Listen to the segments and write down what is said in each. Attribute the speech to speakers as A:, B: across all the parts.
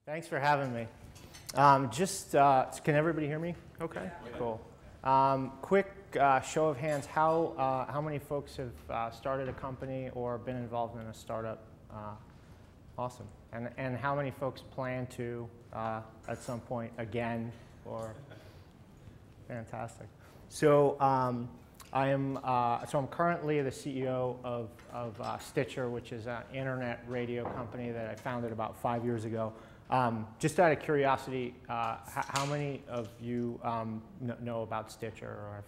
A: Thanks for having me. Can everybody hear me? Okay, cool. Quick show of hands, how many folks have started a company or been involved in a startup? Awesome. And how many folks plan to at some point again? Or fantastic. So I'm currently the CEO of Stitcher, which is an internet radio company that I founded about 5 years ago. Just out of curiosity, how many of you know about Stitcher? Or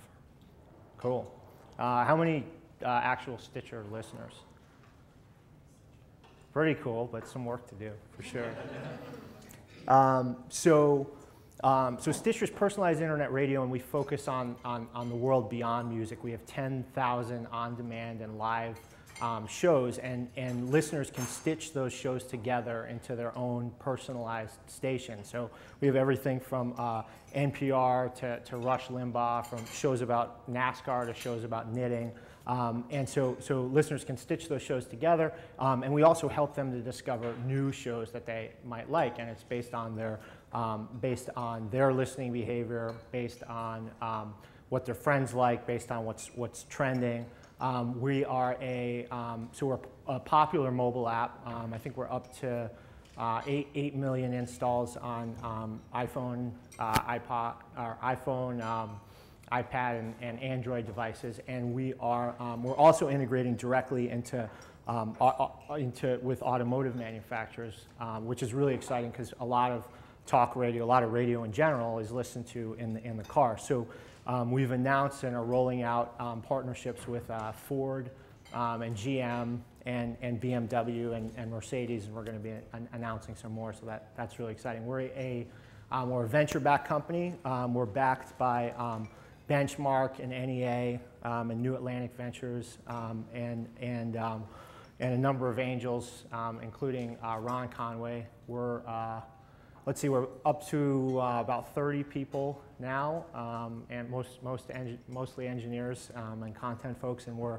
A: cool. How many actual Stitcher listeners? Pretty cool, but some work to do for sure. So Stitcher's personalized internet radio, and we focus on the world beyond music. We have 10,000 on-demand and live shows, and listeners can stitch those shows together into their own personalized station. So we have everything from NPR to Rush Limbaugh, from shows about NASCAR to shows about knitting. And so listeners can stitch those shows together, and we also help them to discover new shows that they might like, and it's based on their listening behavior, based on what their friends like, based on what's trending. We're a popular mobile app. I think we're up to 8 million installs on iPhone, iPad, and Android devices, and we're also integrating directly with automotive manufacturers, which is really exciting because a lot of talk radio, a lot of radio in general, is listened to in the car. So we've announced and are rolling out partnerships with Ford and GM and BMW and Mercedes, and we're going to be announcing some more. So that's really exciting. We're a venture-backed company. We're backed by Benchmark and NEA and New Atlantic Ventures and a number of angels, including Ron Conway. We're up to about 30 people now, and mostly engineers and content folks, and we're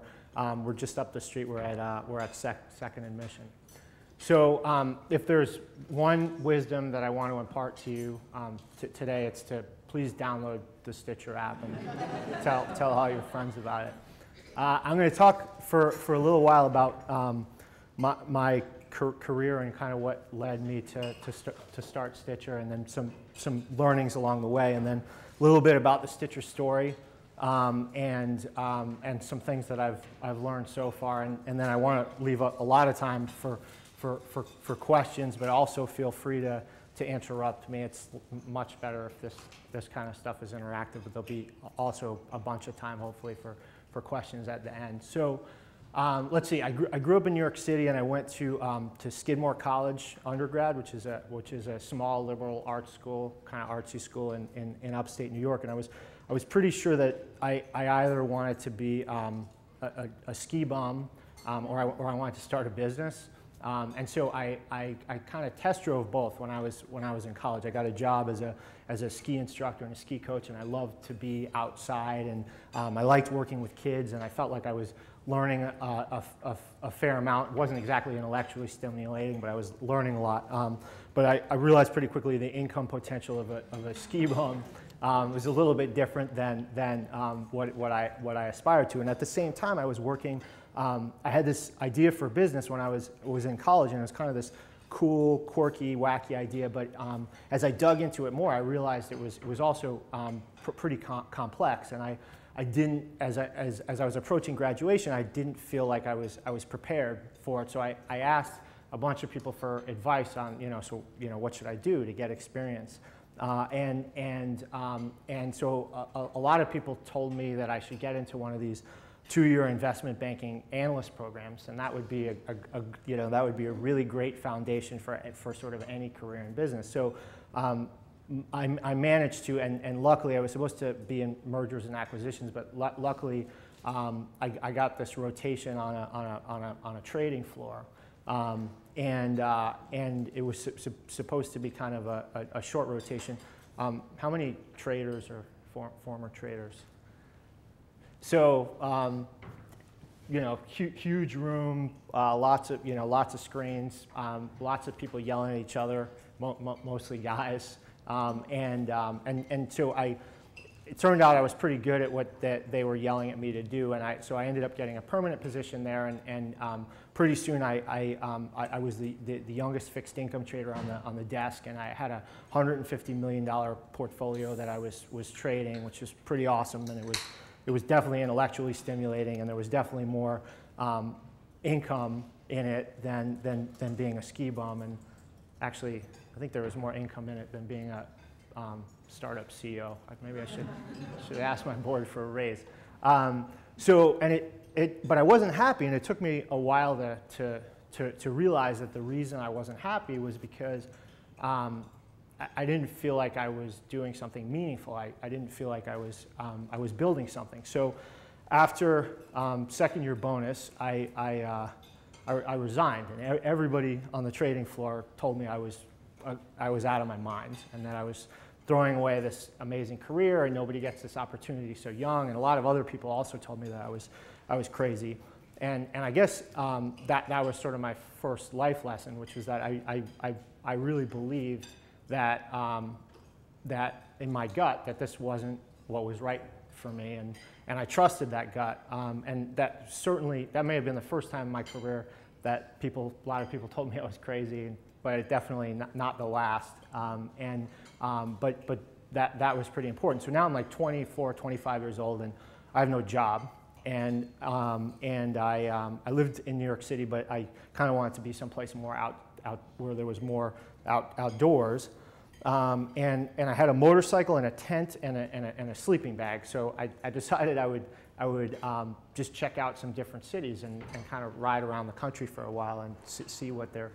A: just up the street. We're at Second and Mission. So if there's one wisdom that I want to impart to you today, it's to please download the Stitcher app and tell all your friends about it. I'm going to talk for a little while about my career and kind of what led me to start Stitcher, and then some learnings along the way, and then a little bit about the Stitcher story, and some things that I've learned so far, and then I want to leave a lot of time for questions, but also feel free to interrupt me. It's much better if this kind of stuff is interactive, but there'll be also a bunch of time hopefully for questions at the end. So let's see. I grew up in New York City, and I went to Skidmore College undergrad, which is a small liberal arts school, kind of artsy school in upstate New York. And I was pretty sure that I either wanted to be a ski bum or I wanted to start a business. And so I kind of test drove both when I was in college. I got a job as a ski instructor and a ski coach, and I loved to be outside, and I liked working with kids, and I felt like I was learning a fair amount. It wasn't exactly intellectually stimulating, but I was learning a lot. But I realized pretty quickly the income potential of a ski bum was a little bit different than what I aspired to. And at the same time, I was working. I had this idea for business when I was in college, and it was kind of this cool, quirky, wacky idea. But as I dug into it more, I realized it was also pretty complex, and I didn't, as I was approaching graduation, I didn't feel like I was prepared for it. So I asked a bunch of people for advice on, what should I do to get experience? And so a lot of people told me that I should get into one of these 2-year investment banking analyst programs, and that would be a really great foundation for sort of any career in business. So I managed to, and luckily I was supposed to be in mergers and acquisitions, but luckily I got this rotation on a trading floor, and it was supposed to be kind of a short rotation. How many traders or former traders? So huge room, lots of screens, lots of people yelling at each other, mostly guys, and so it turned out I was pretty good at what they were yelling at me to do, and so I ended up getting a permanent position there, and pretty soon I was the youngest fixed income trader on the desk, and I had a $150 million portfolio that I was trading, which was pretty awesome, and it was definitely intellectually stimulating, and there was definitely more income in it than being a ski bum, and actually I think there was more income in it than being a startup CEO. Maybe I should ask my board for a raise. But I wasn't happy, and it took me a while to realize that the reason I wasn't happy was because I didn't feel like I was doing something meaningful. I didn't feel like I was building something. So after second year bonus, I resigned, and everybody on the trading floor told me I was out of my mind, and that I was throwing away this amazing career, and nobody gets this opportunity so young. And a lot of other people also told me that I was crazy. And I guess that was sort of my first life lesson, which was that I really believed that that in my gut that this wasn't what was right for me, and I trusted that gut. And that may have been the first time in my career that a lot of people told me I was crazy, but it definitely not the last. But that was pretty important. So now I'm like 24, 25 years old, and I have no job. And I lived in New York City, but I kind of wanted to be someplace more out where there was more outdoors. And I had a motorcycle and a tent and a sleeping bag. So I decided I would just check out some different cities and kind of ride around the country for a while and see what there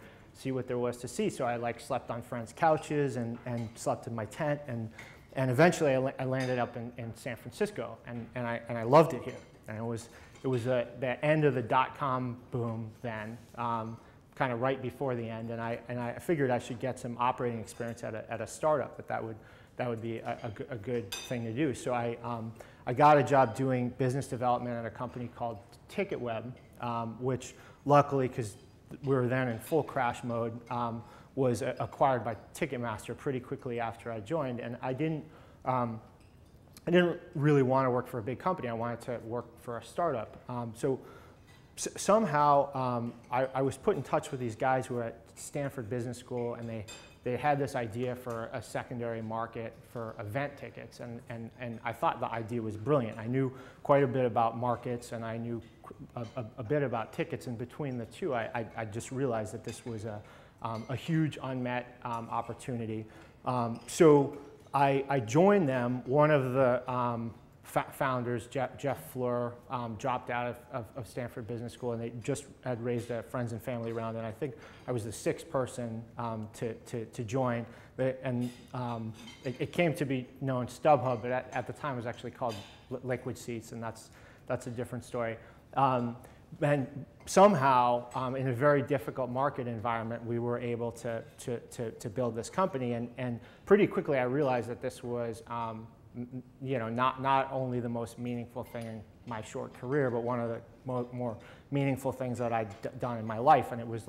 A: was to see. So I slept on friends' couches and slept in my tent, and eventually I landed up in San Francisco, and I loved it here. And it was the end of the .com boom then, kind of right before the end, and I figured I should get some operating experience at a startup, that would be a good thing to do. So I got a job doing business development at a company called TicketWeb, which luckily, because we were then in full crash mode, was acquired by Ticketmaster pretty quickly after I joined, and I didn't really want to work for a big company. I wanted to work for a startup. Somehow I was put in touch with these guys who were at Stanford Business School, and they had this idea for a secondary market for event tickets, and I thought the idea was brilliant. I knew quite a bit about markets, and I knew a bit about tickets, and between the two I just realized that this was a huge unmet opportunity. So I joined them. One of the founders, Jeff Fleur, dropped out of Stanford Business School, and they just had raised a friends and family round, and I think I was the sixth person to join. And it came to be known StubHub, but at the time it was actually called Liquid Seats, and that's a different story. And somehow, in a very difficult market environment, we were able to build this company, and pretty quickly I realized that this was not only the most meaningful thing in my short career, but one of the more meaningful things that I'd done in my life. And it was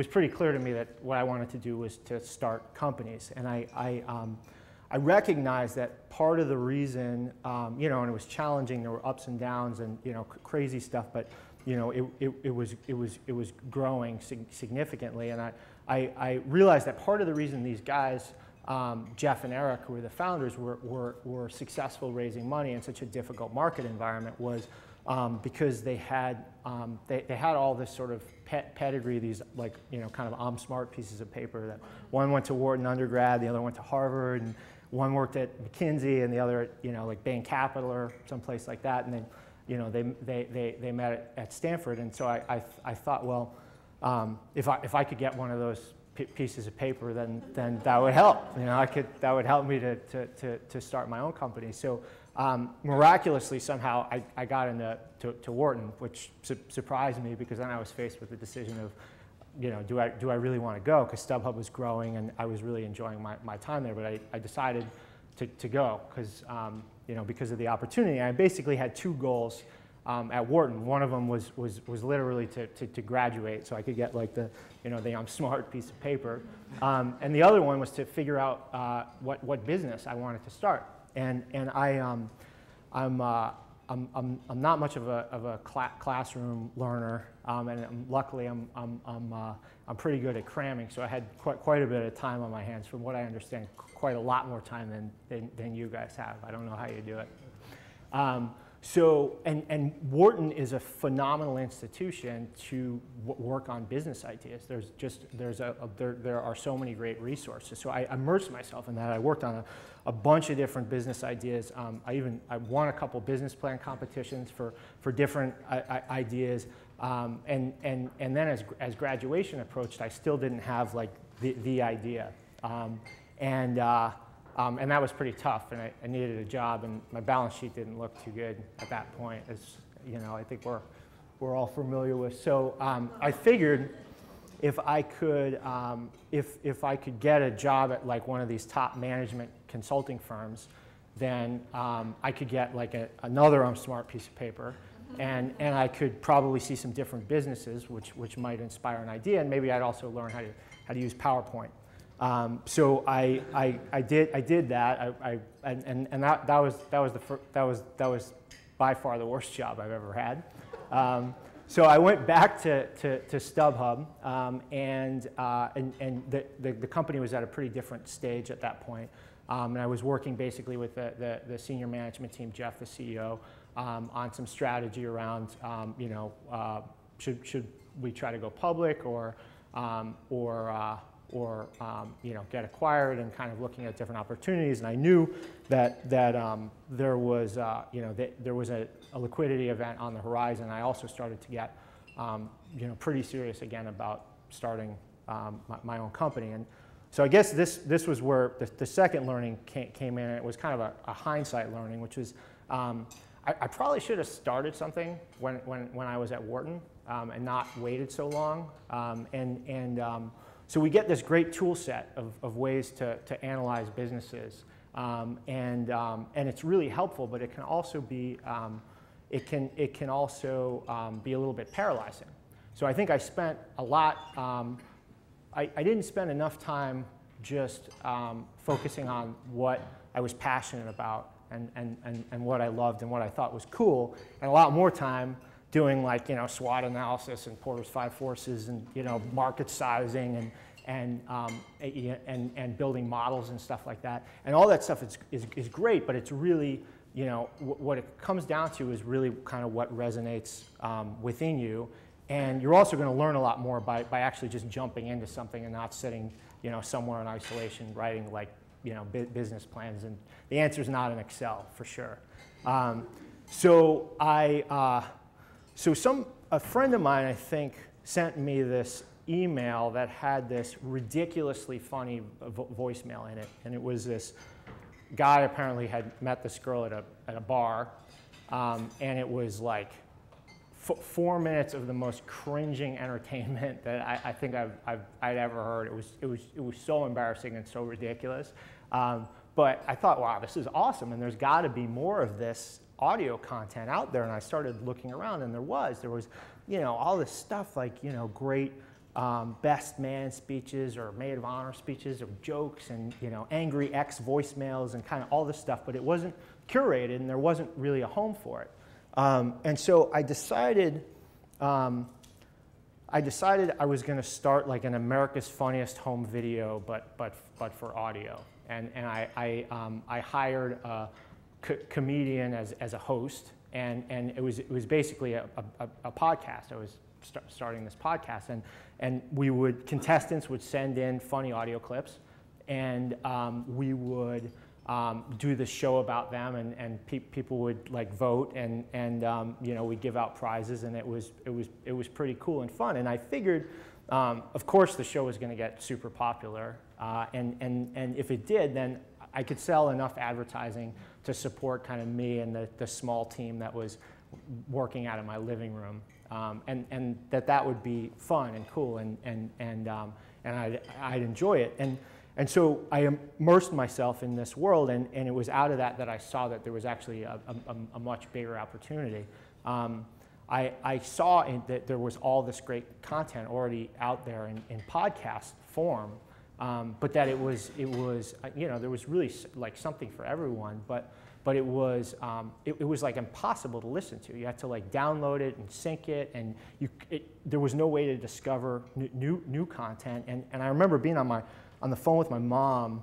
A: pretty clear to me that what I wanted to do was to start companies. And I recognized that part of the reason, and it was challenging. There were ups and downs and crazy stuff, but it was growing significantly. And I realized that part of the reason these guys, Jeff and Eric, who were the founders, were successful raising money in such a difficult market environment was because they had all this sort of pedigree, these kind of I'm smart pieces of paper. That one went to Wharton undergrad, the other went to Harvard, and one worked at McKinsey, and the other like Bain Capital or someplace like that. And then they met at Stanford, and so I thought, well, if I could get one of those pieces of paper, then that would help. That would help me to start my own company. So miraculously, somehow, I got into Wharton, which surprised me, because then I was faced with the decision of, do I really want to go? Because StubHub was growing, and I was really enjoying my time there. But I decided to go because of the opportunity. I basically had two goals at Wharton. One of them was literally to graduate, so I could get like the I'm smart piece of paper, and the other one was to figure out what business I wanted to start. And I'm not much of a classroom learner, and luckily I'm pretty good at cramming, so I had quite a bit of time on my hands. From what I understand, quite a lot more time than you guys have. I don't know how you do it. And Wharton is a phenomenal institution to work on business ideas. There are so many great resources. So I immersed myself in that. I worked on a bunch of different business ideas. I won a couple business plan competitions for different ideas. And then as graduation approached, I still didn't have like the idea. And that was pretty tough, and I needed a job, and my balance sheet didn't look too good at that point, as I think we're all familiar with. So I figured if I could get a job at like one of these top management consulting firms, then I could get like another I'm smart piece of paper, and I could probably see some different businesses which might inspire an idea, and maybe I'd also learn how to use PowerPoint. So I did that, and that was by far the worst job I've ever had. So I went back to StubHub, and the company was at a pretty different stage at that point, and I was working basically with the senior management team, Jeff, the CEO, on some strategy around should we try to go public or get acquired, and kind of looking at different opportunities. And I knew that there was a liquidity event on the horizon. I also started to get pretty serious again about starting my own company. And so I guess this was where the second learning came in. And it was kind of a hindsight learning, which was I probably should have started something when I was at Wharton and not waited so long. So we get this great tool set of ways to analyze businesses, and it's really helpful. But it can also be it can also be a little bit paralyzing. So I think I spent a lot. I didn't spend enough time just focusing on what I was passionate about and what I loved and what I thought was cool, and a lot more time doing like SWOT analysis and Porter's 5 forces and market sizing and building models and stuff like that. And all that stuff is great, but it's really what it comes down to is really kind of what resonates within you. And you're also going to learn a lot more by actually just jumping into something and not sitting somewhere in isolation writing like business plans. And the answer is not in Excel for sure. So a friend of mine, I think, sent me this email that had this ridiculously funny voicemail in it, and it was this guy apparently had met this girl at a bar, and it was like 4 minutes of the most cringing entertainment that I think I'd ever heard. It was so embarrassing and so ridiculous, but I thought, wow, this is awesome, and there's got to be more of this audio content out there. And I started looking around, and there was all this stuff like great best man speeches or maid of honor speeches or jokes and angry ex voicemails and kind of all this stuff, but it wasn't curated and there wasn't really a home for it. And so I decided I was going to start like an America's Funniest Home Video, but for audio. And I hired a comedian as a host, and it was basically a podcast. I was starting this podcast, and contestants would send in funny audio clips, and we would do the show about them, and people would like vote, and we'd give out prizes, and it was pretty cool and fun. And I figured, of course, the show was going to get super popular, and if it did, then I could sell enough advertising to support kind of me and the small team that was working out of my living room, and that would be fun and cool, and I'd enjoy it. And so I immersed myself in this world, and it was out of that I saw that there was actually a much bigger opportunity. I saw that there was all this great content already out there in podcast form, but that it was there was really like something for everyone, but it was like impossible to listen to. You had to like download it and sync it, and there was no way to discover new content. And I remember being on the phone with my mom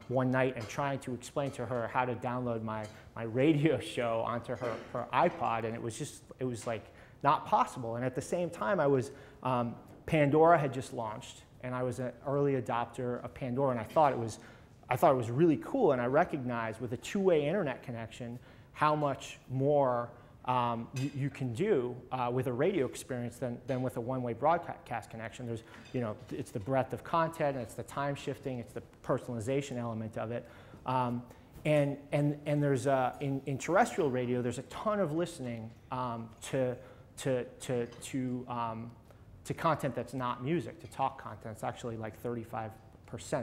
A: one night and trying to explain to her how to download my radio show onto her iPod, and it was like not possible. And at the same time, Pandora had just launched, and I was an early adopter of Pandora, and I thought it was really cool, and I recognized with a two-way internet connection how much more you can do with a radio experience than with a one-way broadcast connection. There's, it's the breadth of content, and it's the time shifting, it's the personalization element of it. And there's in terrestrial radio, there's a ton of listening to content that's not music, to talk content. It's actually like 35%,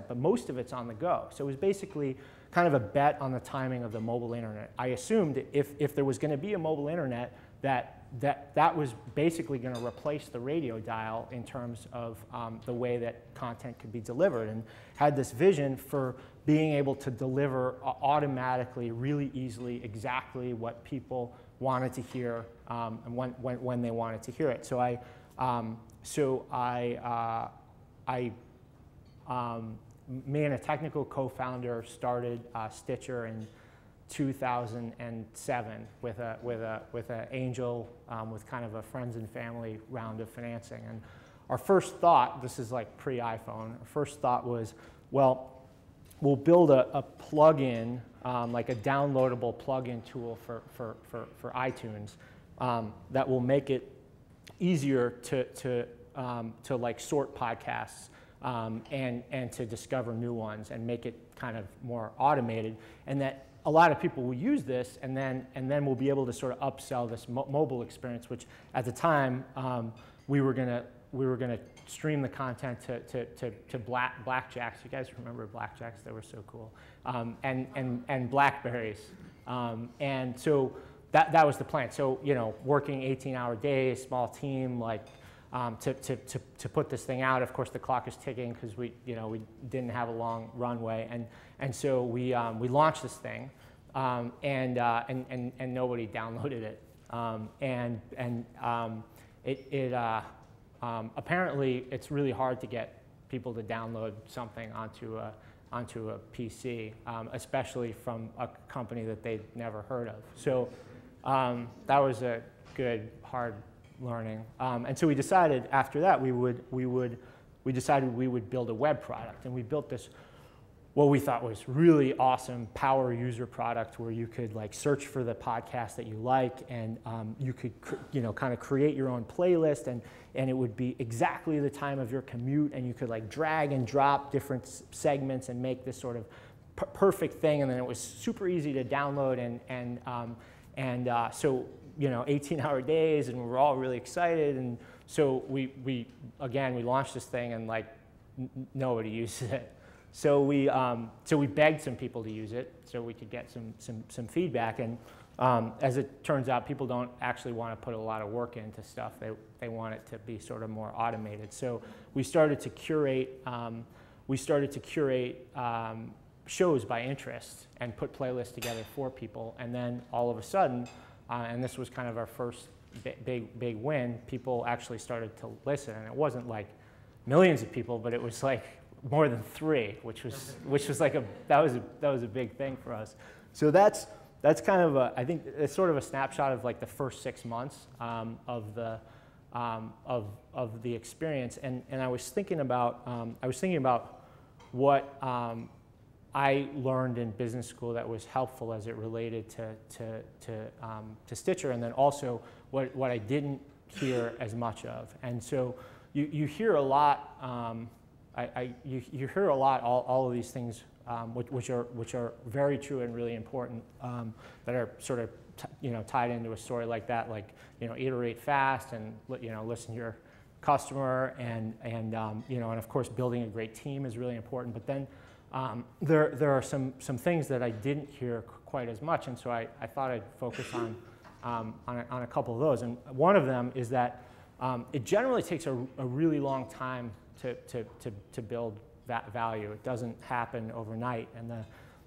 A: but most of it's on the go. So it was basically kind of a bet on the timing of the mobile internet. I assumed if there was going to be a mobile internet, that was basically going to replace the radio dial in terms of the way that content could be delivered, and had this vision for being able to deliver automatically, really easily, exactly what people wanted to hear and when they wanted to hear it. So me and a technical co-founder started Stitcher in 2007 with an angel, with kind of a friends and family round of financing. And our first thought, this is like pre-iPhone, our first thought was, well, we'll build a plug-in, like a downloadable plug-in tool for iTunes that will make it easier to like sort podcasts and to discover new ones and make it kind of more automated, and that a lot of people will use this, and then we'll be able to sort of upsell this mobile experience, which at the time we were gonna stream the content to Blackjacks. You guys remember Blackjacks? They were so cool, and Blackberries, and so that was the plan. So working 18-hour days, small team, like. To put this thing out. Of course, the clock is ticking because we didn't have a long runway, and so we launched this thing, and nobody downloaded it, apparently it's really hard to get people to download something onto a PC, especially from a company that they'd never heard of. So that was a good hard learning, and so we decided after that we decided we would build a web product, and we built this what we thought was really awesome power user product where you could like search for the podcast that you like, and you could kind of create your own playlist, and it would be exactly the time of your commute, and you could like drag and drop different segments and make this sort of perfect thing, and then it was super easy to download, so 18-hour days, and we were all really excited, and so we launched this thing, and like nobody uses it. So we begged some people to use it so we could get some feedback, and as it turns out, people don't actually want to put a lot of work into stuff. They want it to be sort of more automated. So we started to curate shows by interest and put playlists together for people, and then all of a sudden. And this was kind of our first big win. People actually started to listen, and it wasn't like millions of people, but it was like more than 3, which was like that was a big thing for us. So that's kind of I think it's sort of a snapshot of like the first 6 months of the experience. And I was thinking about what I learned in business school that was helpful as it related to Stitcher, and then also what I didn't hear as much of. And so you hear a lot. You hear a lot all of these things, which are very true and really important, that are sort of tied into a story like that, like iterate fast and listen to your customer, and of course building a great team is really important. But then there are some things that I didn't hear quite as much, and so I thought I'd focus on a couple of those. And one of them is that it generally takes a really long time to build that value. It doesn't happen overnight. And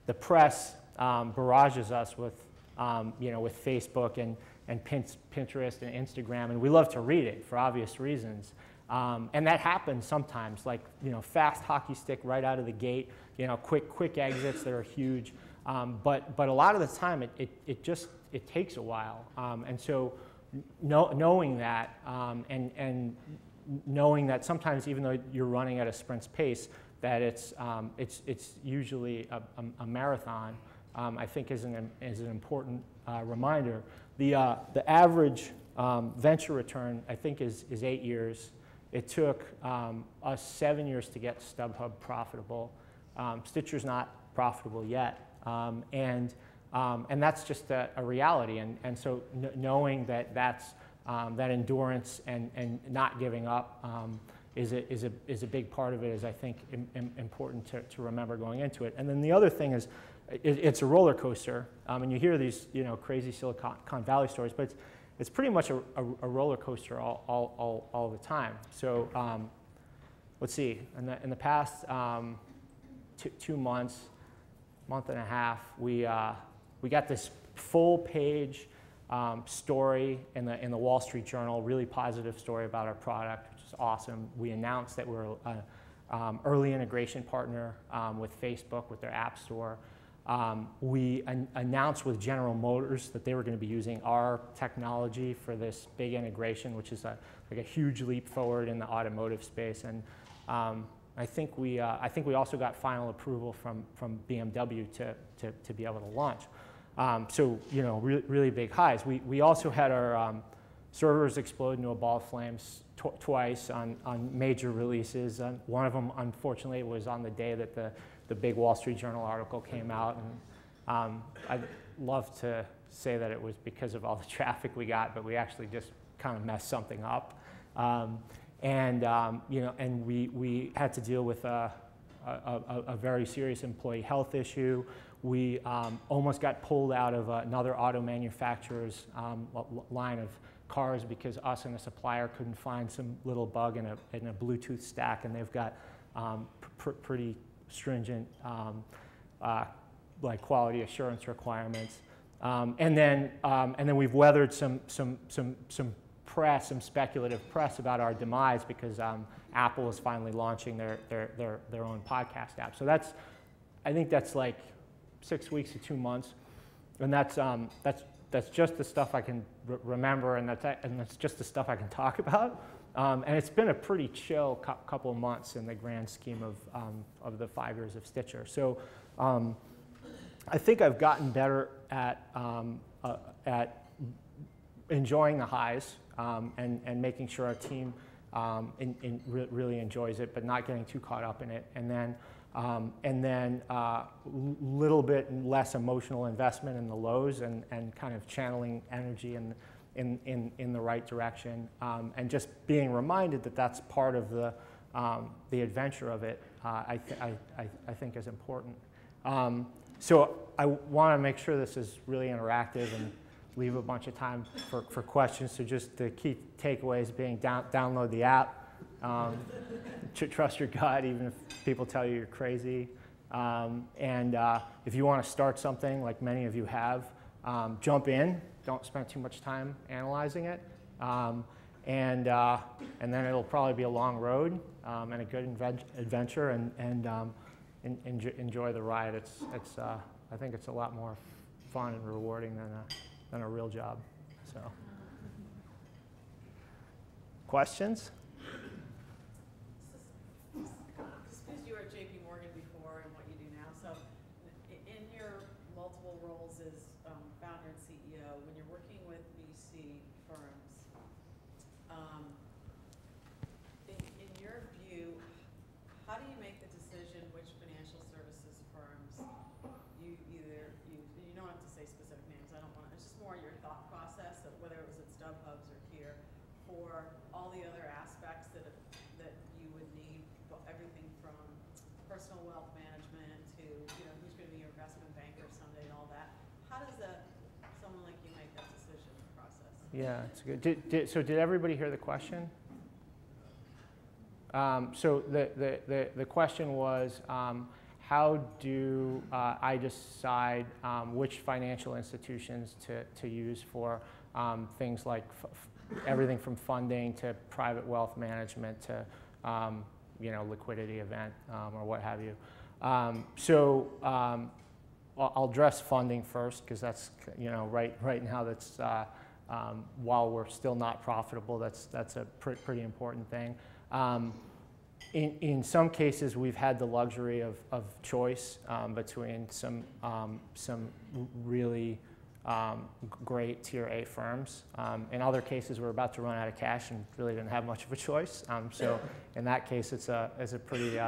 A: the press barrages us with, with Facebook and Pinterest and Instagram, and we love to read it for obvious reasons. And that happens sometimes, like, fast hockey stick right out of the gate, quick exits that are huge. But a lot of the time, it takes a while. And so knowing that, and knowing that sometimes, even though you're running at a sprint's pace, that it's usually a marathon, I think is an important reminder. The average venture return, I think, is 8 years. It took us 7 years to get StubHub profitable. Stitcher's not profitable yet, and that's just a reality. And so knowing that endurance and not giving up is a big part of it, is, I think, important to remember going into it. And then the other thing is, it's a roller coaster, and you hear these crazy Silicon Valley stories, but it's pretty much a roller coaster all the time. So let's see, in the past 2 months, month and a half, we got this full page story in the Wall Street Journal, really positive story about our product, which is awesome. We announced that we're an early integration partner with Facebook, with their App Store. We announced with General Motors that they were going to be using our technology for this big integration, which is like a huge leap forward in the automotive space. And I think we also got final approval from BMW to be able to launch. So really big highs. We also had our servers explode into a ball of flames twice on major releases. One of them, unfortunately, was on the day that the big Wall Street Journal article came out, and I'd love to say that it was because of all the traffic we got, but we actually just kind of messed something up. And we had to deal with a very serious employee health issue. We almost got pulled out of another auto manufacturer's line of cars because us and a supplier couldn't find some little bug in a Bluetooth stack, and they've got pretty stringent like quality assurance requirements. And then we've weathered some press, some speculative press about our demise because Apple is finally launching their own podcast app. So I think that's like 6 weeks to 2 months, and that's just the stuff I can remember, and that's just the stuff I can talk about. And it's been a pretty chill couple of months in the grand scheme of the 5 years of Stitcher. So I think I've gotten better at enjoying the highs and making sure our team really enjoys it, but not getting too caught up in it. And then little bit less emotional investment in the lows, and kind of channeling energy in the right direction, and just being reminded that that's part of the adventure of it. I think is important. So I want to make sure this is really interactive and leave a bunch of time for questions. So just the key takeaways being download the app. Trust your gut, even if people tell you you're crazy. And if you want to start something, like many of you have, jump in. Don't spend too much time analyzing it. And then it'll probably be a long road and a good adventure, and enjoy the ride. I think it's a lot more fun and rewarding than a real job. So, questions?
B: Just because you were at JP Morgan before and what you do now, so in your multiple roles as founder and CEO, when you're working with VC firms, in your view, how do you make the decision which financial services firms you either use? You don't have to say specific names. I don't want to. It's just more your thought process of whether it was at StubHubs or here, for all the other aspects that you would need, everything from personal wealth management to who's going to be your investment banker someday and all that. How does someone like you make that decision?
A: Yeah, it's good. So did everybody hear the question? So the question was, how do I decide which financial institutions to use for things like everything from funding to private wealth management to liquidity event or what have you. I'll address funding first because that's right now that's while we're still not profitable, that's a pretty important thing. In some cases, we've had the luxury of choice between some really great Tier A firms. In other cases, we're about to run out of cash and really didn't have much of a choice. So in that case, it's a pretty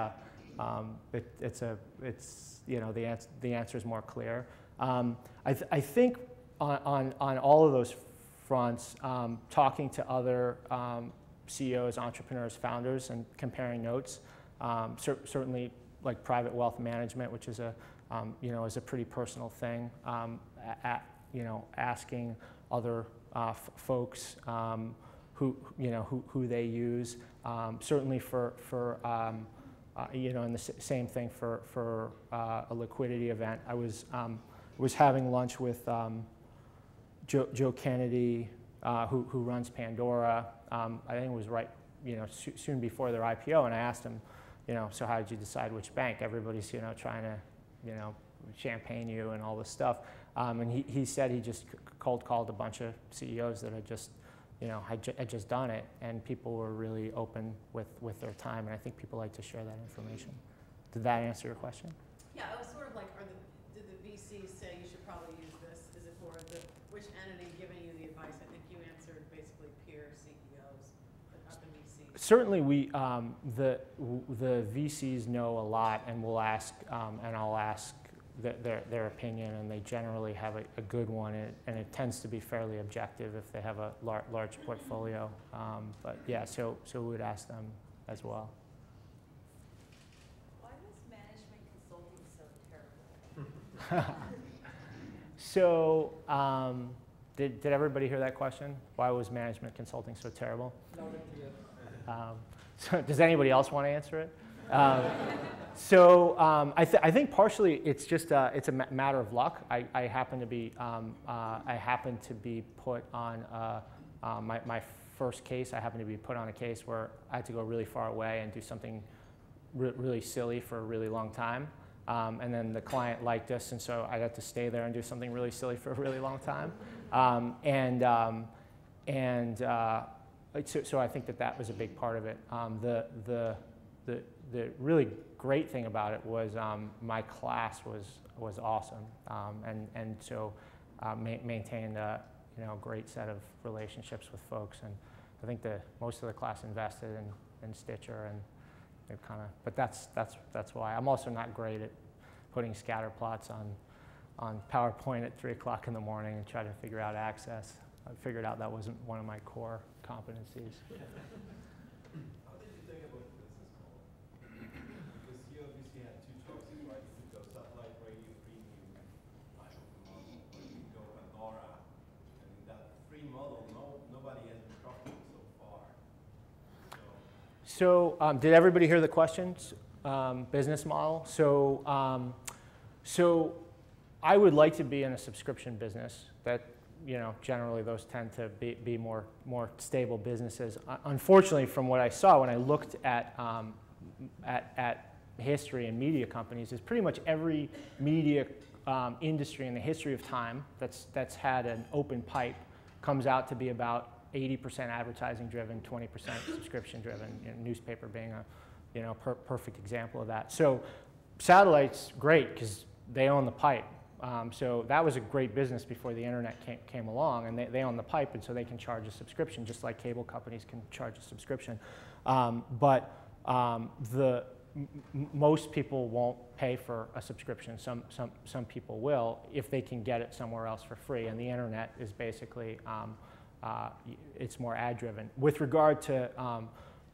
A: the answer is more clear. I think on all of those fronts, talking to other CEOs, entrepreneurs, founders, and comparing notes. Certainly, like private wealth management, which is a pretty personal thing. Asking other folks who they use. Certainly and the same thing for a liquidity event. I was having lunch with Joe Kennedy, who runs Pandora. I think it was soon before their IPO, and I asked him, so how did you decide which bank? Everybody's trying to champagne you and all this stuff. And he said he just cold called a bunch of CEOs that had just had just done it, and people were really open with their time, and I think people like to share that information. Did that answer your question?
B: Yeah, it was sort of like, did the VCs say you should probably use this? Is it for which entity giving you the advice? I think you answered basically peer CEOs, but not the VCs.
A: Certainly, the VCs know a lot, and we'll ask, and I'll ask their opinion, and they generally have a good one, and it tends to be fairly objective if they have a large portfolio. But yeah, so we would ask them as well.
B: Why was management consulting so terrible?
A: So did everybody hear that question? Why was management consulting so terrible? So does anybody else want to answer it? I think partially it's just it's a matter of luck. I happen to be put on my first case. I happened to be put on a case where I had to go really far away and do something really silly for a really long time. And then the client liked us, and so I got to stay there and do something really silly for a really long time. So I think that was a big part of it. The really great thing about it was my class was awesome, and so maintained a great set of relationships with folks, and I think most of the class invested in Stitcher, and they're but that's why. I'm also not great at putting scatter plots on PowerPoint at 3 o'clock in the morning and try to figure out access. I figured out that wasn't one of my core competencies.
C: How did you think about the business model? Because you obviously had two choices, right? You could go satellite radio premium type of model, or you could go Pandora. And in that free model, nobody has been profiting so far.
A: So did everybody hear the questions? Business model. So I would like to be in a subscription business. That generally those tend to be more stable businesses. Unfortunately, from what I saw when I looked at history and media companies, is pretty much every media industry in the history of time that's had an open pipe comes out to be about 80% advertising driven, 20% subscription driven. Newspaper being a perfect example of that. So satellite's great because they own the pipe. So that was a great business before the internet came along, and they own the pipe, and so they can charge a subscription just like cable companies can charge a subscription. Most people won't pay for a subscription. Some people will if they can get it somewhere else for free, and the internet is basically it's more ad driven. With regard to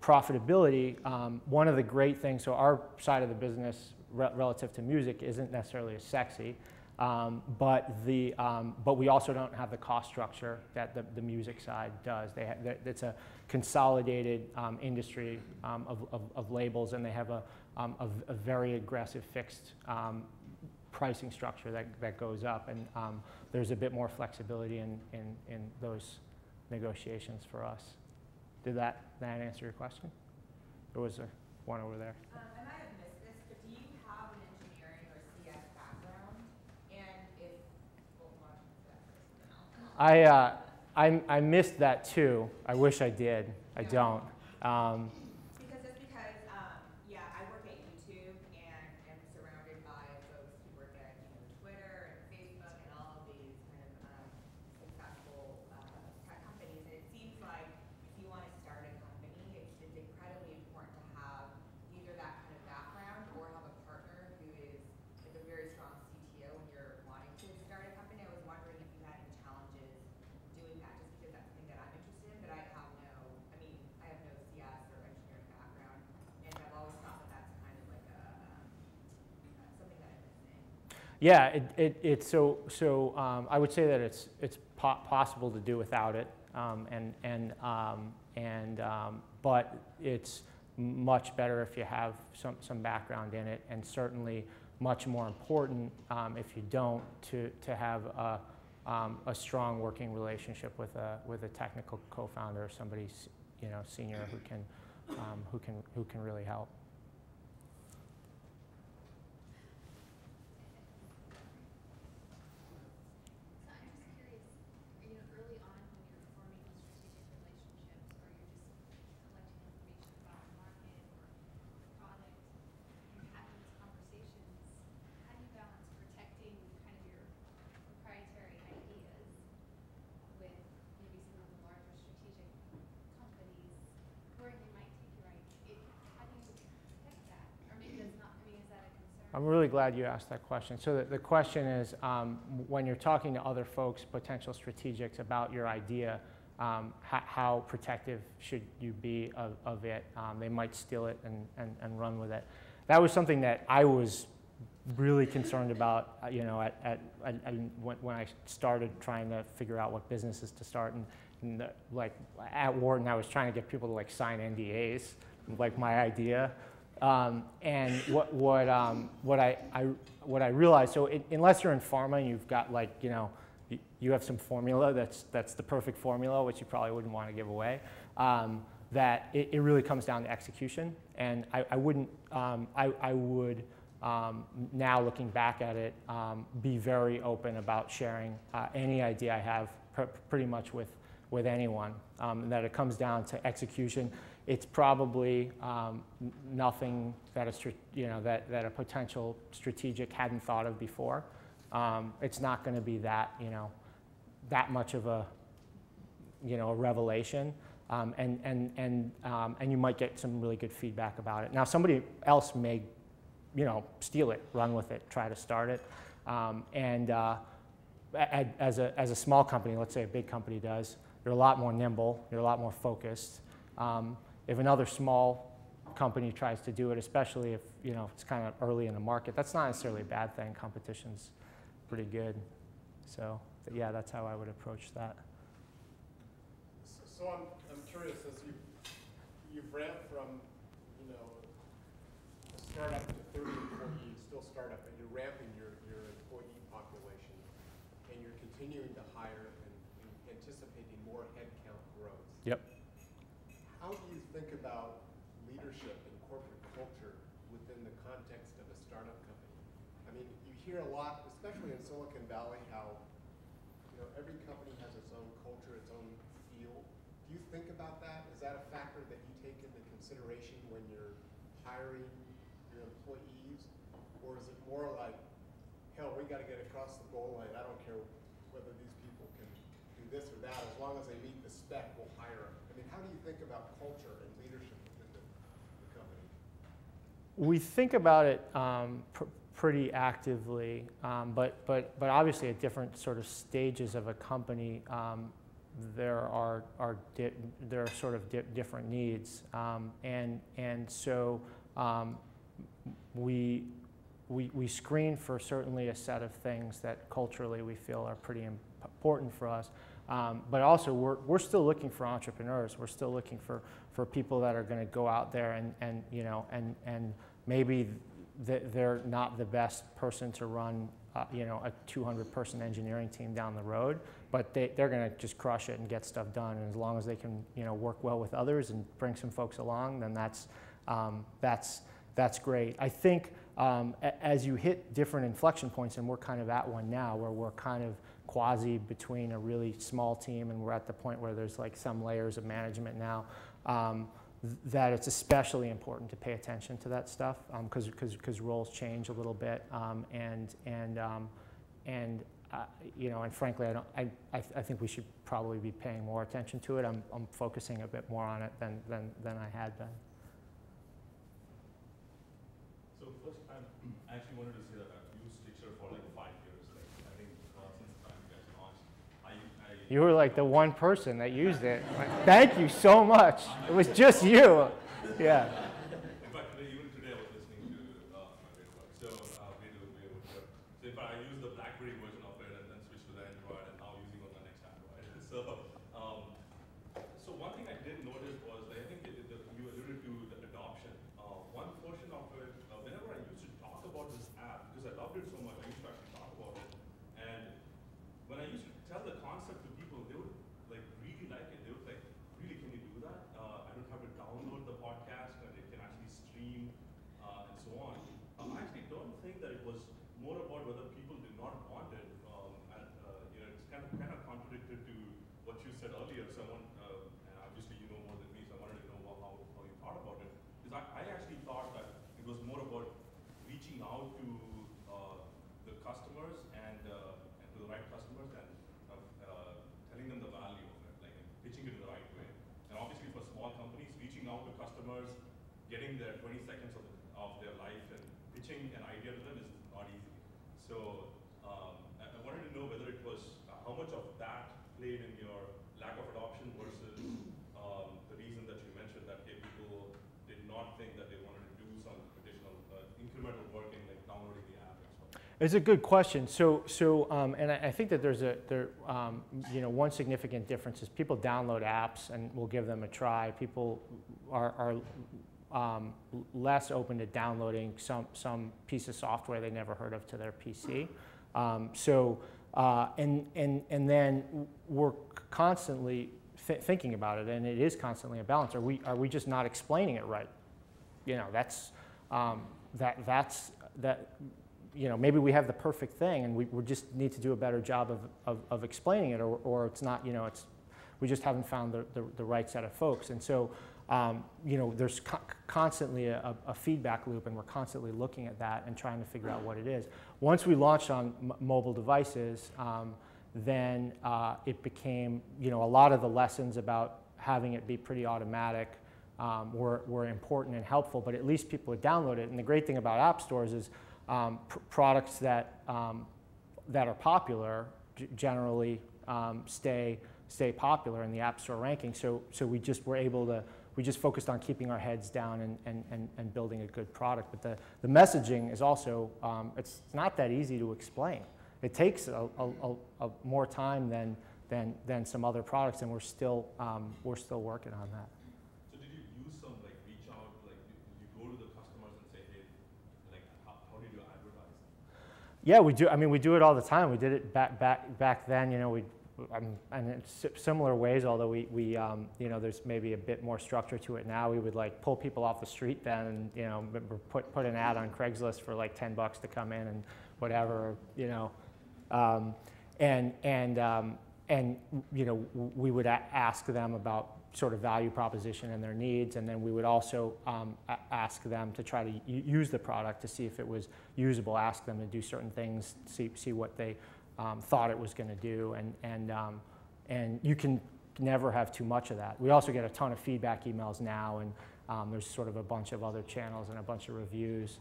A: profitability, one of the great things, so our side of the business relative to music isn't necessarily as sexy. But we also don't have the cost structure that the music side does. It's a consolidated industry of labels, and they have a very aggressive fixed pricing structure that goes up, and there's a bit more flexibility in those negotiations for us. Did that answer your question? Or was there one over there?
D: I might have missed this, but do you have an engineering or CS background? And if, well, why don't you answer that first, and then
A: I missed that too. I wish I did. I don't.
D: Because yeah, I work at YouTube and am surrounded by folks who work at Twitter and Facebook and all of these kind of successful tech companies. And it seems like if you want to start a company, it's incredibly important to have either that kind of background or have a partner who is like a very strong CTO when you're wanting to start a company. I was wondering if you had any challenges doing that, just because that's something that I'm interested in, but I have no CS or engineering background, and I've always thought that that's kind of like something that I'm missing.
A: Yeah, I would say that it's possible to do without it, but it's much better if you have some background in it, and certainly much more important if you don't to have a strong working relationship with a technical co-founder or somebody senior who can really help.
E: So I'm just curious, early on when you're forming those strategic relationships, or you're just collecting information about the market or product, and having these conversations, how do you balance protecting kind of your proprietary ideas with maybe some of the larger strategic companies where they might take your idea? How do you protect that? Or maybe that's not, is that a concern?
A: I'm really glad you asked that question. So the question is, when you're talking to other folks, potential strategics about your idea, how protective should you be of it? They might steal it and run with it. That was something that I was really concerned about, when I started trying to figure out what businesses to start. And like at Wharton, I was trying to get people to like sign NDAs, like my idea. And what I realized, so unless you're in pharma and you've got like, you have some formula that's the perfect formula, which you probably wouldn't want to give away, that it really comes down to execution. And I would, now looking back at it, be very open about sharing any idea I have pretty much with anyone, and that it comes down to execution. It's probably nothing that a potential strategic hadn't thought of before. It's not going to be that much of a revelation, and you might get some really good feedback about it. Now somebody else may steal it, run with it, try to start it, as a small company, let's say a big company does, you're a lot more nimble, you're a lot more focused. If another small company tries to do it, especially if it's kind of early in the market, that's not necessarily a bad thing. Competition's pretty good. So yeah, that's how I would approach that.
F: So I'm curious, as you've ramped from a startup to 30 employees, still startup, and you're ramping your employee population, and you're continuing to hire and anticipating more headcount growth.
A: Yep.
F: How do you think about leadership and corporate culture within the context of a startup company? I mean, you hear a lot, especially in Silicon Valley, how every company has its own culture, its own feel. Do you think about that? Is that a factor that you take into consideration when you're hiring your employees? Or is it more like, hell, we got to get across the goal line. I don't care whether these people can do this or that. As long as they meet the spec, we'll hire them. I mean, how do you think about culture and leadership within the company?
A: We think about it pretty actively, but obviously at different sort of stages of a company, there are sort of different needs, and so we we screen for certainly a set of things that culturally we feel are pretty important for us. But also, we're still looking for entrepreneurs. We're still looking for people that are going to go out there and maybe they're not the best person to run a 200-person engineering team down the road, but they're going to just crush it and get stuff done. And as long as they can work well with others and bring some folks along, then that's great. I think as you hit different inflection points, and we're kind of at one now where we're kind of quasi between a really small team and we're at the point where there's like some layers of management now, that it's especially important to pay attention to that stuff because roles change a little bit, and frankly, I think we should probably be paying more attention to it. I'm focusing a bit more on it than I had been.
G: So first, I actually wanted to say that I've used Stitcher for like 5 years. Like I think since the time you guys launched,
A: You were like the one person that used it. Thank you so much. It was just you. Yeah.
G: In fact, even today I was listening to my radio work. So so in fact, I used the BlackBerry version of it and then switched to the Android, and now using on the next Android. So one thing I did notice was I think you alluded to the adoption. One portion of it, whenever I used to talk about this app, because I loved it so much, I used to actually talk about it. And when I used to tell the concept to people, they would like really like it. They would like, really, can you do that? I don't have to download the podcast, and it can actually stream and so on. I actually don't think that it was more about whether people did not want it. It's kind of contradicted to what you said earlier. So and obviously you know more than me, so I wanted to know how you thought about it. Because I actually thought that it was more about reaching out to the customers and to the right customers and telling them the value of it, like pitching it in the right way. And obviously for small companies, reaching out to customers, getting their 20 seconds of their life and pitching an idea to them is not easy. So I wanted to know whether it was how much of that played in your lack of adoption versus the reason that you mentioned that people did not think that they wanted to do some additional incremental work in like downloading the app and stuff.
A: It's a good question. And I think that there's one significant difference is people download apps and we'll give them a try. People are less open to downloading some piece of software they never heard of to their PC. And then we're constantly thinking about it, and it is constantly a balance. Are we just not explaining it right? Maybe we have the perfect thing, and we just need to do a better job of explaining it, or it's not. We just haven't found the right set of folks, and so. There's constantly a feedback loop, and we're constantly looking at that and trying to figure out what it is. Once we launched on mobile devices, then it became, a lot of the lessons about having it be pretty automatic were important and helpful, but at least people would download it. And the great thing about app stores is products that are popular generally stay popular in the App Store ranking. So we just were able to. We just focused on keeping our heads down and building a good product. But the messaging is also, it's not that easy to explain. It takes a more time than some other products, and we're still working on that.
G: So did you use some like reach out, like did you go to the customers and say, hey, like how did you advertise?
A: Yeah, we do. I mean, we do it all the time. We did it back then. And in similar ways, although we there's maybe a bit more structure to it now. We would like pull people off the street then, and put an ad on Craigslist for like $10 to come in and whatever, and we would ask them about sort of value proposition and their needs, and then we would also ask them to try to use the product to see if it was usable. Ask them to do certain things, see what they thought it was going to do, and you can never have too much of that. We also get a ton of feedback emails now, and there's sort of a bunch of other channels and a bunch of reviews.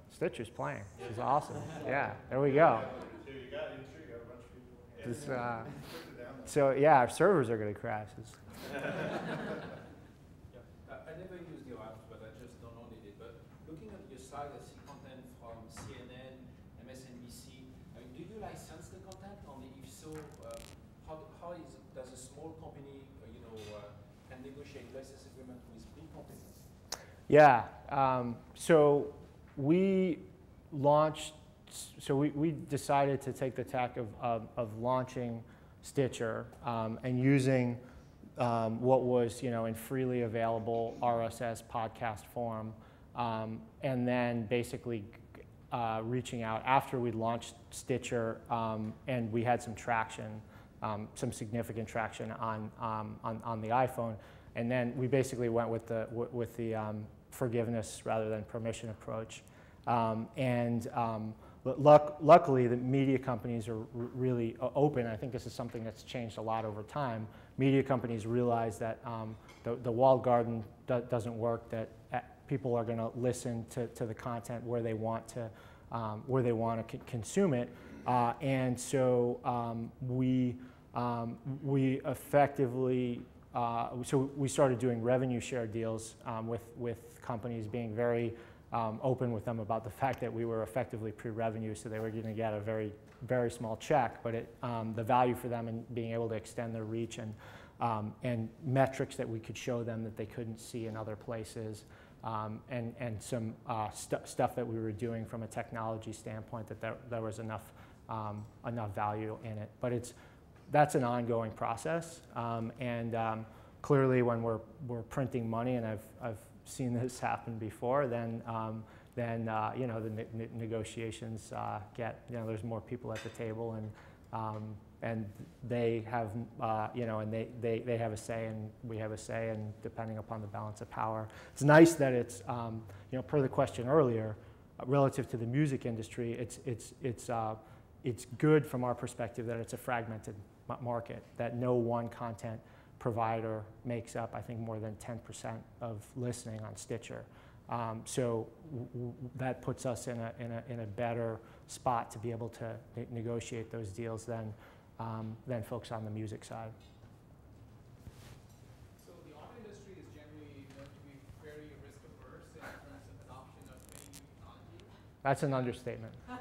A: Stitcher's playing. This is awesome. Yeah, there we go. So yeah, our servers are going to crash.
C: I never used your apps, but I just downloaded it. But looking at your site, I see content from
H: negotiate license agreement with big companies?
A: Yeah. So we launched. So we decided to take the tack of launching Stitcher and using what was in freely available RSS podcast form, and then basically reaching out after we launched Stitcher, and we had some traction, some significant traction on the iPhone, and then we basically went with the forgiveness rather than permission approach, luckily, the media companies are really open. I think this is something that's changed a lot over time. Media companies realize that the walled garden doesn't work, that people are going to listen to the content where they want to consume it. And so we effectively, so we started doing revenue share deals with companies, being very open with them about the fact that we were effectively pre-revenue, so they were going to get a very, very small check, but the value for them in being able to extend their reach and metrics that we could show them that they couldn't see in other places, and some stuff that we were doing from a technology standpoint, that there was enough value in it. But that's an ongoing process, and clearly when we're printing money, and I've seen this happen before, then the negotiations get, there's more people at the table, and they have and they have a say, and we have a say, and depending upon the balance of power. It's nice that it's per the question earlier, relative to the music industry, it's good from our perspective that it's a fragmented market, that no one content provider makes up, I think, more than 10% of listening on Stitcher. So that puts us in a better spot to be able to negotiate those deals than folks on the music side.
I: So the auto industry is generally known to be very risk averse in terms of adoption of any new technology.
A: That's an understatement.
I: Yes.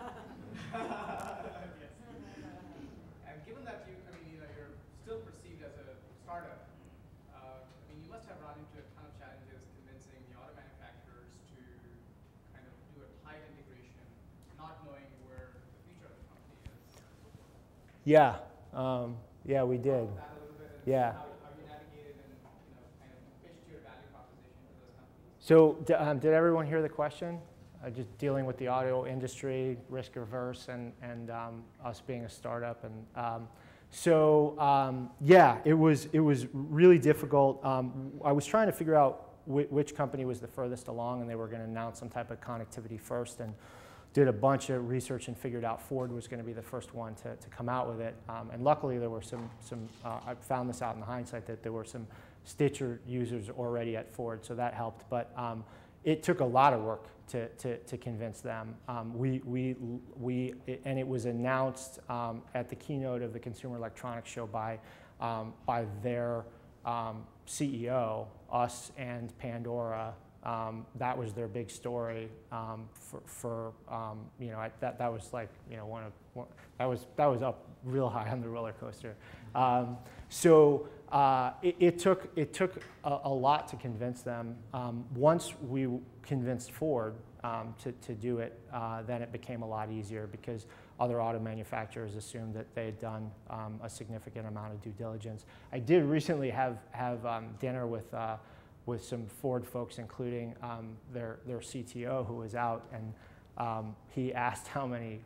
I: And given that you're still perceived as a startup, you must have run into a ton of challenges convincing the auto manufacturers to kind of do a tight integration, not knowing where the future of the company is.
A: Yeah, yeah, we did.
I: Talk about that a little bit, and
A: Yeah.
I: how you navigated and kind of pitched your value proposition to those companies.
A: So did everyone hear the question? Just dealing with the auto industry, risk averse, and us being a startup, and yeah, it was really difficult. I was trying to figure out which company was the furthest along, and they were going to announce some type of connectivity first, and did a bunch of research and figured out Ford was going to be the first one to come out with it. And luckily, there were some I found this out in hindsight, that there were some Stitcher users already at Ford, so that helped. But it took a lot of work to convince them. And it was announced at the keynote of the Consumer Electronics Show by their CEO, us and Pandora. That was their big story that was like that was up real high on the roller coaster. It took a lot to convince them. Once we convinced Ford to do it, then it became a lot easier, because other auto manufacturers assumed that they had done a significant amount of due diligence. I did recently have dinner with some Ford folks, including their CTO, who was out, and he asked how many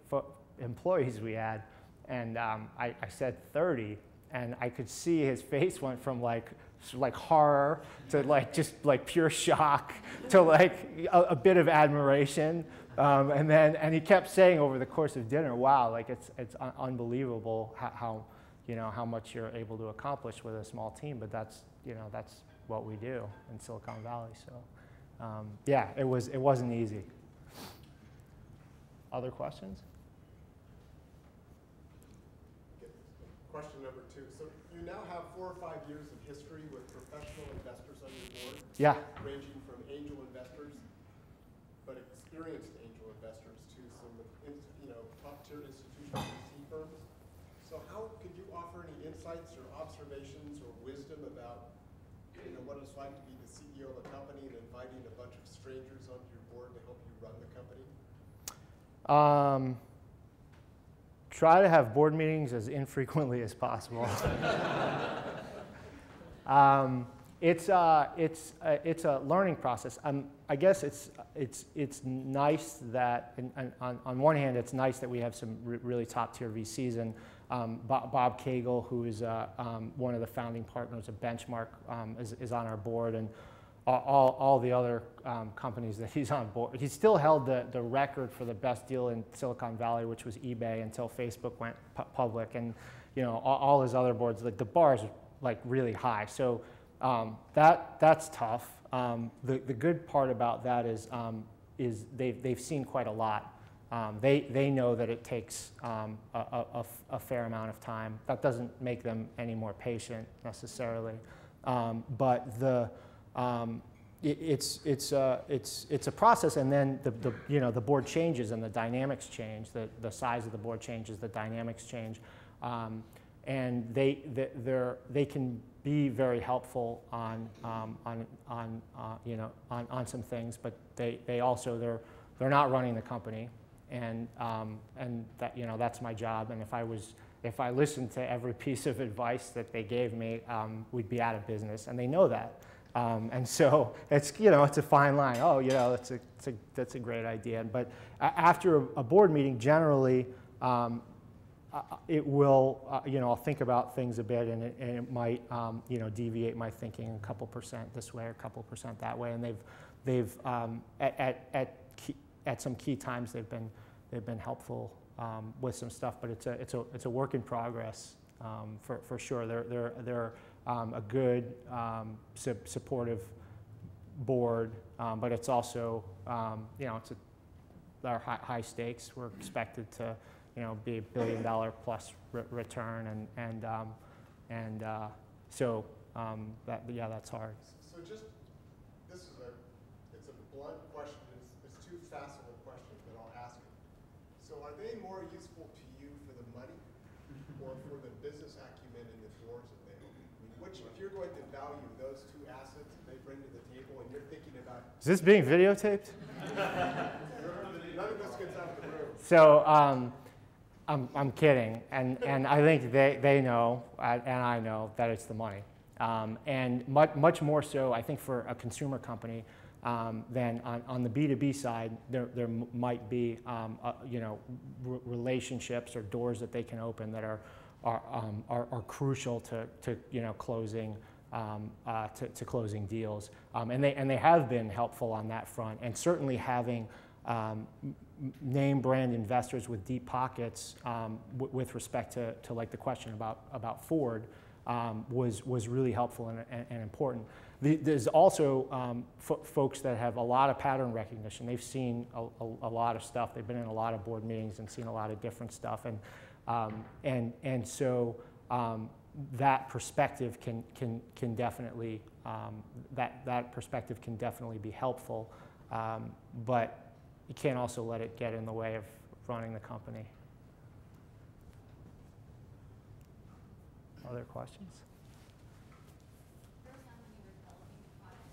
A: employees we had, and I said 30, and I could see his face went from like horror to just pure shock to a bit of admiration, and he kept saying over the course of dinner, "Wow, it's unbelievable how much you're able to accomplish with a small team," but that's what we do in Silicon Valley. So yeah, it wasn't easy. Other questions?
F: Question number 2. So you now have 4 or 5 years of history with professional investors on your board.
A: Yeah.
F: Ranging from angel investors, but experienced angel investors, to some top-tier institutional VC firms. So how could you offer any insights or observations or wisdom about what a it's like to be the CEO of a company and inviting a bunch of strangers onto your board to help you run the company?
A: Try to have board meetings as infrequently as possible. It's a learning process. I guess it's nice that, on one hand, it's nice that we have some really top tier VCs, and Bob Cagle, who is one of the founding partners of Benchmark, is on our board, and all the other companies that he's on board. He still held the record for the best deal in Silicon Valley, which was eBay, until Facebook went public, and all his other boards, like the bar is like really high. So that's tough. The good part about that is they've seen quite a lot. They know that it takes a fair amount of time. That doesn't make them any more patient necessarily, but it's a process, and then the board changes and the dynamics change. The size of the board changes, the dynamics change, and they can be very helpful on some things, but they're not running the company, and that that's my job. And if I listened to every piece of advice that they gave me, we'd be out of business, and they know that. And so it's a fine line. Oh, that's a great idea. But after a board meeting, generally, it will I'll think about things a bit, and it might deviate my thinking a couple percent this way or a couple percent that way. And they've at some key times they've been helpful with some stuff, but it's a work in progress for sure. They're a good supportive board, but it's also they're high stakes. We're expected to be $1 billion plus return, so that's hard.
F: So just it's a blunt question. It's too facile a question, but I'll ask it. So are they more useful to you for the money or for the business acumen and the doors that they open? I mean, which, if you're going to value those two assets that they bring to the table, and you're thinking about,
A: Is this being videotaped?
F: none of this gets out of the room.
A: So I'm kidding, and I think they know, and I know that it's the money, and much more so, I think, for a consumer company than on the B2B side. There might be relationships or doors that they can open that are crucial to closing to closing deals, and they have been helpful on that front, and certainly having name brand investors with deep pockets with respect to like the question about Ford was really helpful and important. There's also folks that have a lot of pattern recognition. They've seen a lot of stuff. They've been in a lot of board meetings and seen a lot of different stuff, and so that perspective can definitely that perspective can definitely be helpful, but you can't also let it get in the way of running the company. Other questions?
E: Early on when you were developing the product,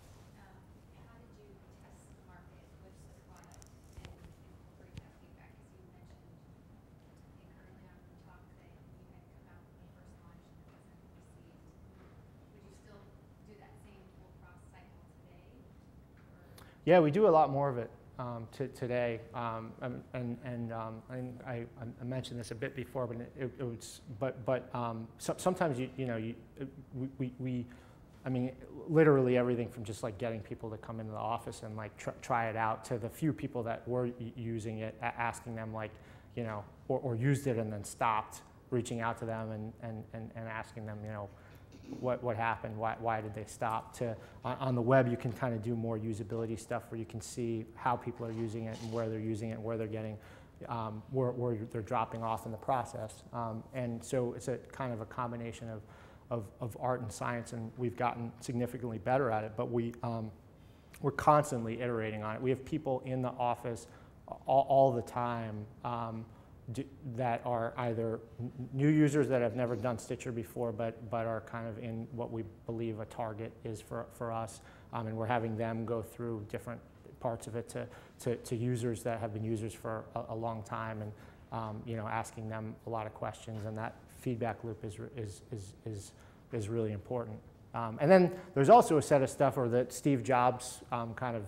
E: how did you test the market with the product and incorporate that feedback? As you mentioned, I think early on in the talk that you had come out with the first launch and it wasn't received. Would you still do that same full process cycle today?
A: Yeah, we do a lot more of it today, I mentioned this a bit before, but sometimes I mean, literally everything from just like getting people to come into the office and like try it out, to the few people that were using it, asking them like, or used it and then stopped, reaching out to them and asking them, what happened, why did they stop, to on the web you can kind of do more usability stuff where you can see how people are using it and where they're using it and where they're getting, where they're dropping off in the process. And so it's a kind of a combination of art and science, and we've gotten significantly better at it, but we're constantly iterating on it. We have people in the office all the time that are either new users that have never done Stitcher before, but are kind of in what we believe a target is for us. And we're having them go through different parts of it to users that have been users for a long time, and asking them a lot of questions, and that feedback loop is really important. And then there's also a set of stuff, or the Steve Jobs kind of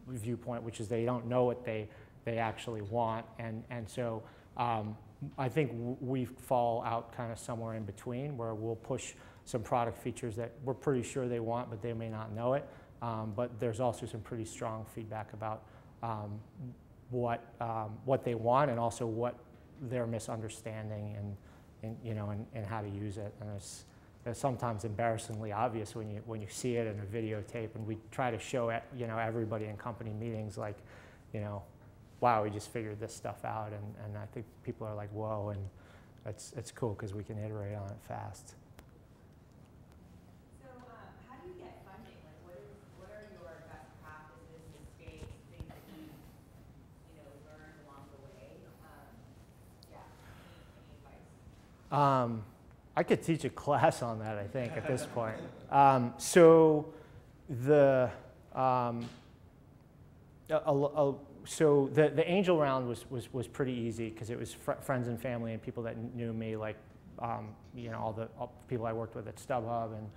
A: viewpoint, which is they don't know what they actually want, and so I think we fall out kind of somewhere in between, where we'll push some product features that we're pretty sure they want, but they may not know it. But there's also some pretty strong feedback about what they want, and also what they're misunderstanding, and how to use it. And it's sometimes embarrassingly obvious when you see it in a videotape, and we try to show it, everybody in company meetings, like, wow, we just figured this stuff out, and I think people are like, whoa, and it's cool because we can iterate on it fast.
D: So how do you get funding? Like, what are your best practices, mistakes, things that you learned along the way? Yeah, any advice?
A: I could teach a class on that, I think, at this point. So the angel round was pretty easy, because it was friends and family and people that knew me, like all the people I worked with at StubHub, and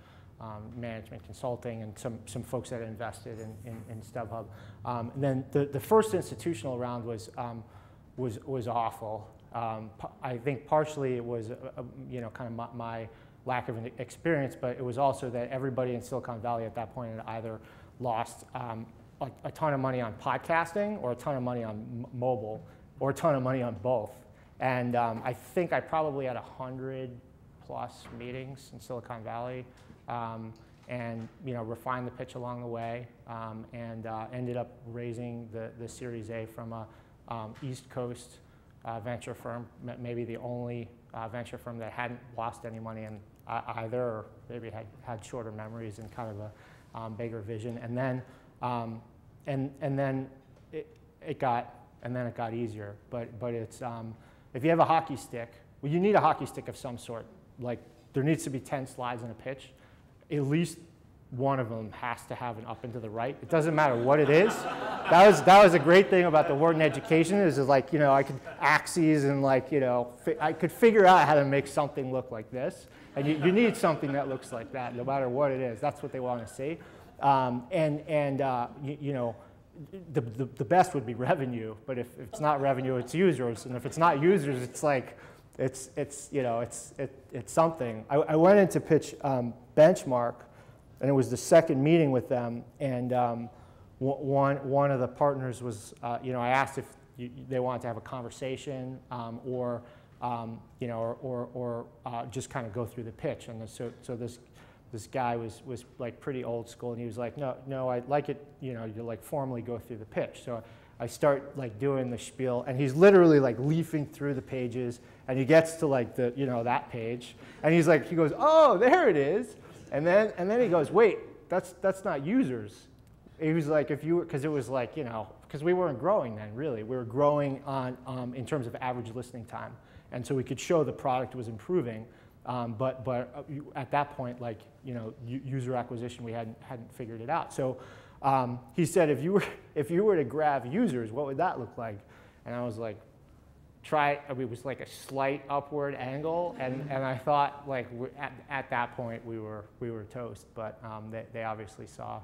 A: management consulting, and some folks that invested in StubHub. And then the first institutional round was awful. I think partially it was kind of my lack of experience, but it was also that everybody in Silicon Valley at that point had either lost a ton of money on podcasting, or a ton of money on mobile, or a ton of money on both. And I think I probably had 100+ meetings in Silicon Valley, and refined the pitch along the way, and ended up raising the Series A from a East Coast venture firm, maybe the only venture firm that hadn't lost any money in either, or maybe had shorter memories and kind of a bigger vision. And then and then it got easier. But it's if you have a hockey stick, well, you need a hockey stick of some sort. Like, there needs to be 10 slides in a pitch. At least one of them has to have an up and to the right. It doesn't matter what it is. That was a great thing about the Wharton education, is like, I could axes, and like, I could figure out how to make something look like this. And you need something that looks like that, no matter what it is. That's what they want to see. The best would be revenue, but if it's not revenue, it's users, and if it's not users, it's like, it's something. I went in to pitch Benchmark, and it was the second meeting with them, and one of the partners was, I asked if they wanted to have a conversation, or just kind of go through the pitch, and so this guy was like pretty old school, and he was like, no, I'd like it, you like formally go through the pitch. So I start like doing the spiel, and he's literally like leafing through the pages, and he gets to like the that page, and he goes, oh, there it is, and then he goes, wait, that's not users. He was like, because it was like, because we weren't growing then, really. We were growing on in terms of average listening time, and so we could show the product was improving. But at that point, like, user acquisition, we hadn't figured it out. So he said, if you were to grab users, what would that look like? And I was like, it was like a slight upward angle, and I thought, like, at that point we were toast. But they obviously saw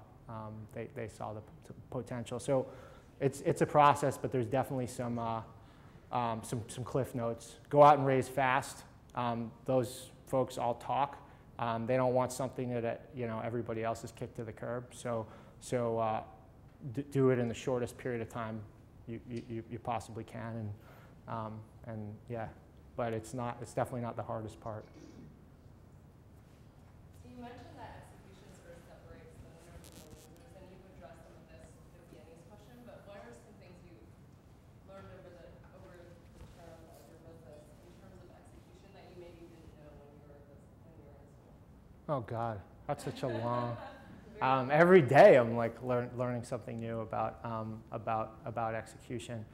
A: they saw the potential. So it's a process, but there's definitely some cliff notes. Go out and raise fast. Those folks all talk. They don't want something that everybody else has kicked to the curb. So do it in the shortest period of time you possibly can, and yeah, but it's definitely not the hardest part.
J: So you mentioned that execution sort of separates the winners from the losers, and you've addressed some of this with Yanni's question. But what are some things you learned over the term of your business in terms of execution that you maybe didn't know when you were in school?
A: Oh God, that's such a long. Every day I'm like learning something new about execution.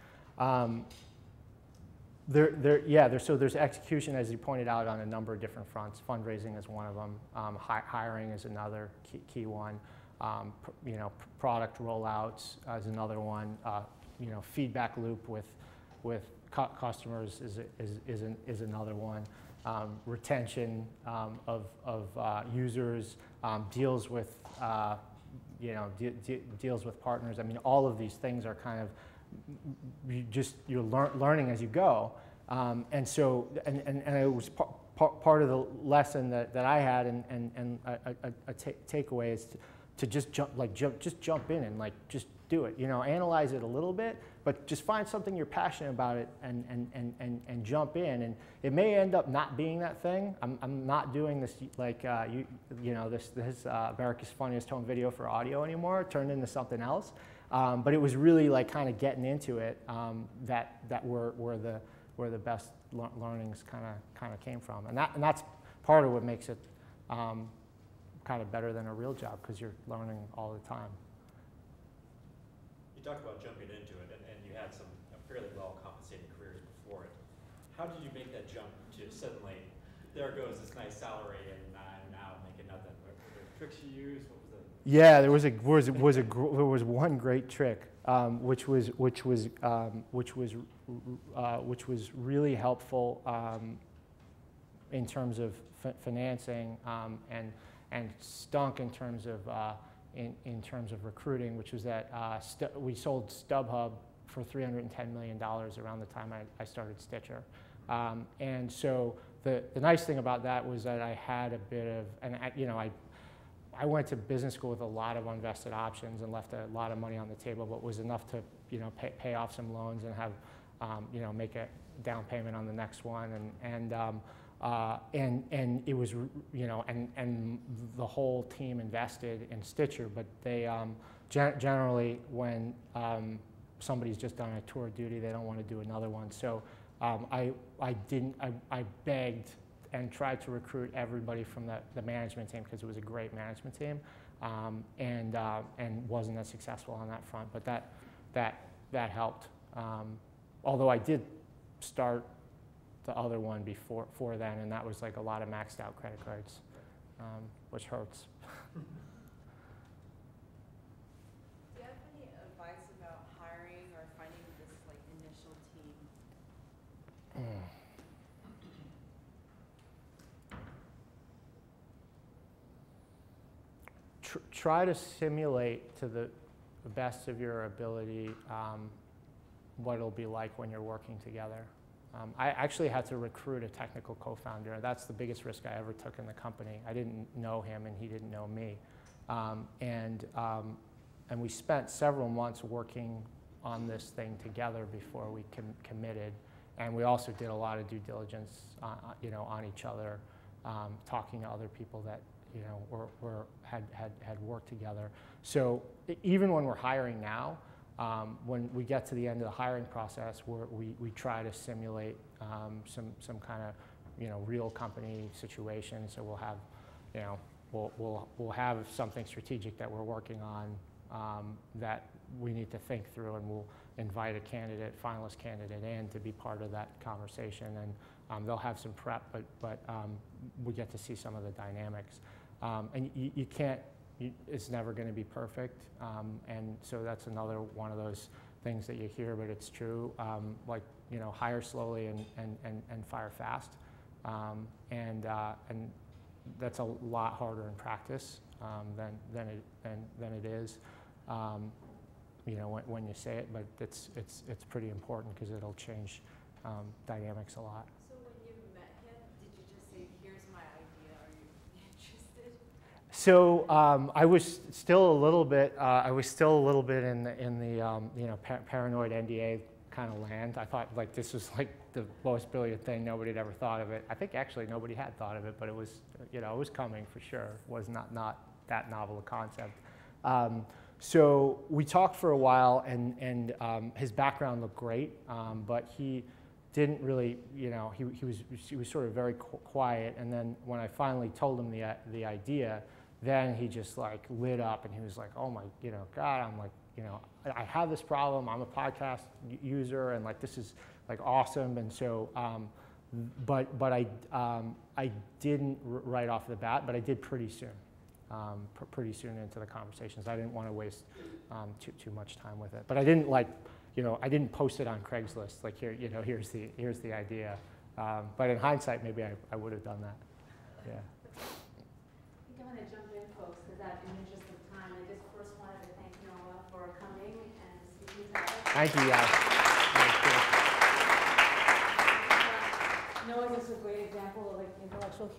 A: So there's execution, as you pointed out, on a number of different fronts. Fundraising is one of them. Hiring is another key one. Product rollouts is another one. Feedback loop with customers is another one. Retention of users, deals with deals with partners. I mean, all of these things are kind of you're learning as you go, and so it was part of the lesson that I had, and a takeaway is to just jump in and just do it. Analyze it a little bit, but just find something you're passionate about it and jump in. And it may end up not being that thing. I'm not doing this this America's Funniest Home Video for audio anymore. It turned into something else. But it was really kind of getting into it that where the best learnings kind of came from, and that's part of what makes it kind of better than a real job, because you're learning all the time.
K: You talked about jumping into it, and you had some fairly well compensated careers before it. How did you make that jump to suddenly, there goes this nice salary, and I'm now making nothing? Were there tricks you used? What was it?
A: Yeah, there was one great trick, which was really helpful in terms of financing, and stunk in terms of recruiting, which was that we sold StubHub for $310 million around the time I started Stitcher. And so the nice thing about that was that I had a bit of, and I went to business school with a lot of unvested options and left a lot of money on the table, but was enough to pay off some loans and have make a down payment on the next one, and it was and the whole team invested in Stitcher, but they generally, when somebody's just done a tour of duty, they don't want to do another one. So I begged and tried to recruit everybody from the management team, because it was a great management team, and wasn't as successful on that front. But that helped. Although I did start the other one before then, and that was a lot of maxed out credit cards, which hurts.
B: Do you have any advice about hiring or finding this initial team?
A: Try to simulate to the best of your ability what it'll be like when you're working together. I actually had to recruit a technical co-founder. That's the biggest risk I ever took in the company. I didn't know him, and he didn't know me. And we spent several months working on this thing together before we committed. And we also did a lot of due diligence, on each other, talking to other people that had worked together. So even when we're hiring now, when we get to the end of the hiring process, we try to simulate some kind of real company situation. So we'll have we'll have something strategic that we're working on that we need to think through, and we'll invite a finalist candidate in to be part of that conversation, and they'll have some prep, but we get to see some of the dynamics. And you can't, it's never going to be perfect, and so that's another one of those things that you hear, but it's true. Hire slowly and fire fast, and that's a lot harder in practice than it is when you say it. But it's pretty important, because it'll change dynamics a lot.
B: So when you met him, did you just say, "Here's my idea, are you interested?"
A: So I was still a little bit. In the paranoid NDA kind of land. I thought this was the most brilliant thing. Nobody had ever thought of it. I think actually nobody had thought of it, but it was it was coming for sure. It was not that novel a concept. So we talked for a while, and his background looked great, but he didn't really, he was sort of very quiet. And then when I finally told him the idea, then he just lit up, and he was like, "Oh my, God!" I'm like, I have this problem. I'm a podcast user, and this is like awesome. And so, but I didn't right off the bat, but I did pretty soon. Pretty soon into the conversations. I didn't want to waste too much time with it. But I didn't I didn't post it on Craigslist. Like here, here's the idea. But in hindsight, maybe I would have done that. Yeah.
L: I think I'm going to jump in, folks, because in the interest of time, I just first wanted to thank Noah for coming and speaking to us.
A: Thank you, guys.
L: Noah is a great example of like intellectual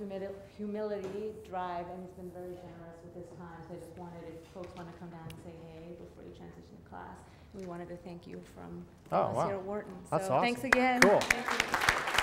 L: humility, drive, and he's been very generous with his time. So I just wanted, if folks want to come down and say hey before you transition to class, we wanted to thank you from us here at Wharton.
A: That's
L: so
A: awesome.
L: Thanks again.
A: Cool.
L: Thank you.